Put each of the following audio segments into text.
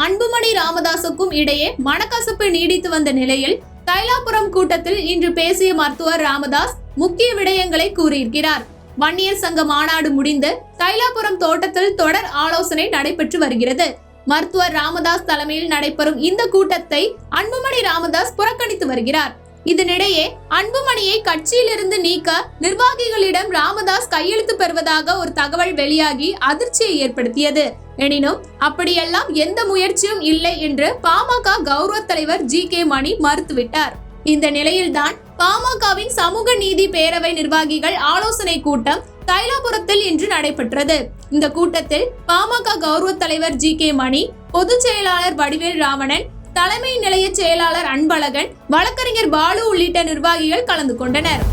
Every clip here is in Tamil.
அன்புமணி ராமதாசுக்கும் இடையே மனக்கசப்பு நீடித்து வந்த நிலையில் தைலாபுரம் கூட்டத்தில் இன்று பேசிய மருத்துவர் ராமதாஸ் முக்கிய விடயங்களை கூறியிருக்கிறார். வன்னியர் சங்க மாநாடு முடிந்து தைலாபுரம் தோட்டத்தில் தொடர் ஆலோசனை நடைபெற்று வருகிறது. மருத்துவர் ராமதாஸ் தலைமையில் நடைபெறும் இந்த கூட்டத்தை அன்புமணி ராமதாஸ் புறக்கணித்து வருகிறார். இதனிடையே அன்புமணியை கட்சியிலிருந்து நீக்க நிர்வாகிகளிடம் ராமதாஸ் கையெழுத்து பெறுவதாக ஒரு தகவல் வெளியாகி அதிர்ச்சியை ஏற்படுத்தியது. எனினும் அப்படியெல்லாம் எந்த முயற்சியும் இல்லை என்று பாமக கௌரவ தலைவர் ஜி.கே. மணி மறுத்துவிட்டார். இந்த நிலையில்தான் பாமகவின் சமூக நீதி பேரவை நிர்வாகிகள் ஆலோசனை கூட்டம் தைலாபுரத்தில் இன்று நடைபெற்றது. இந்த கூட்டத்தில் பாமக கௌரவ தலைவர் ஜி.கே. மணி, பொதுச் செயலாளர் வடிவேல் ராவணன், தலைமை நிலைய செயலாளர் அன்பழகன், வழக்கறிஞர் பாலு உள்ளிட்ட நிர்வாகிகள் கலந்து கொண்டனர்.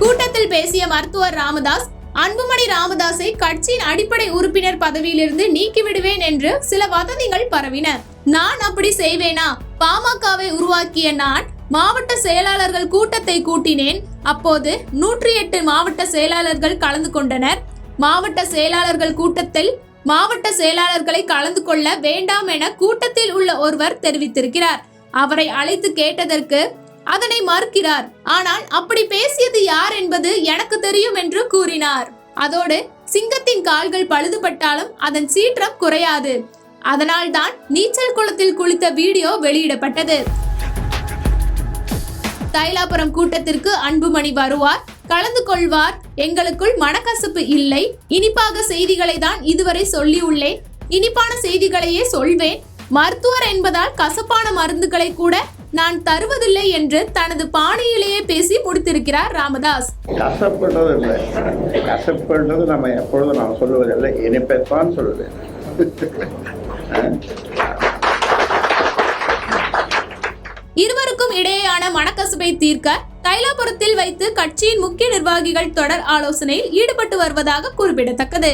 கூட்டத்தில் பேசிய மருத்துவர் ராமதாஸ், அன்புமணி ராமதாஸை கட்சியின் அடிப்படை உறுப்பினர் பதவியிலிருந்து நீக்கிவிடுவேன் என்று சில வதந்திகள் பரவின. நான் அப்படி செய்வேனா? பாமகவை உருவாக்கிய நான் மாவட்ட செயலாளர்கள் கூட்டத்தை கூட்டினேன். அப்போது 108 மாவட்ட செயலாளர்கள் கலந்து கொண்டனர். மாவட்ட செயலாளர்கள் கூட்டத்தில் மாவட்ட செயலாளர்களை கலந்து கொள்ள வேண்டாம் என கூட்டத்தில் உள்ள ஒருவர் தெரிவித்திருக்கிறார். அவரை அழைத்து கேட்டதற்கு அதனை மறுக்கிறார். ஆனால் அப்படி பேசியது யார் என்பது எனக்கு தெரியும் என்று கூறினார். அதோடு சிங்கத்தின் கால்கள் பழுதுபட்டாலும் அதன் சீற்றம் குறையாது. அதனால்தான் நீச்சல் குளத்தில் குளித்த வீடியோ வெளியிடப்பட்டது. தைலாபுரம் கூட்டத்திற்கு அன்புமணி வருவார், கலந்து கொள்வார். எங்களுக்குள் மனக்கசப்பு இல்லை. இனிப்பாக செய்திகளை தான் இதுவரை சொல்லி உள்ளேன். இனிப்பான செய்திகளையே சொல்வேன். மருத்துவர் என்பதால் கசப்பான மருந்துகளை கூட நான் தருவதில்லை என்று தனது பாணியிலேயே பேசி முடித்திருக்கிறார் ராமதாஸ். கசப்புன்றது இல்லை, கசப்புன்றது நம்ம எப்பொழுதும் நான் சொல்லுவதில்லை, இனிப்பைத்தான் சொல்லுவேன். இருவருக்கும் இடையேயான மனக்கசப்பை தீர்க்க தைலாபுரத்தில் வைத்து கட்சியின் முக்கிய நிர்வாகிகள் தொடர் ஆலோசனையில் ஈடுபட்டு வருவதாக குறிப்பிடத்தக்கது.